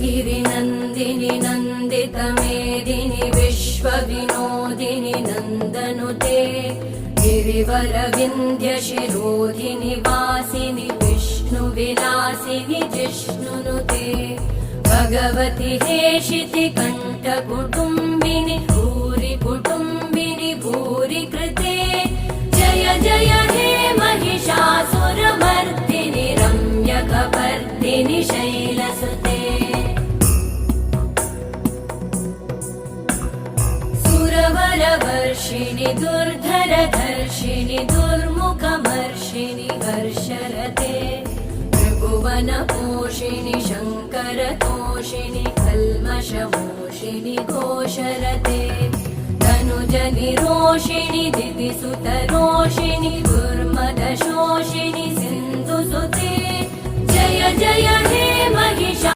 गिरिनन्दिनि नन्दितमेदिनि विश्वविनोदिनि नन्दनुते गिरिवरविन्ध्यशिरोधिनि वासिनि विष्णुविलासिनि जिष्णुनुते भगवति हेशिति कण्ठकुटुम्बिनि भूरि कुटुम्बिनि भूरि कृते जय जय हे महिषासुरमर्दिनि रम्यकपर्दिनि शैलसुते सुरवरवर्षिणि दुर्धरधर्षिणि दुर्मुखमर्षिणि हर्षरते त्रिभुवनपोषिणि शङ्करतोषिणि कल्मषमोषिणि घोषरते तनुजनिरोषिणि दिविसुतरोषिणि दुर्मदशोषिणि सिन्धुसुते जय जय हे महिषा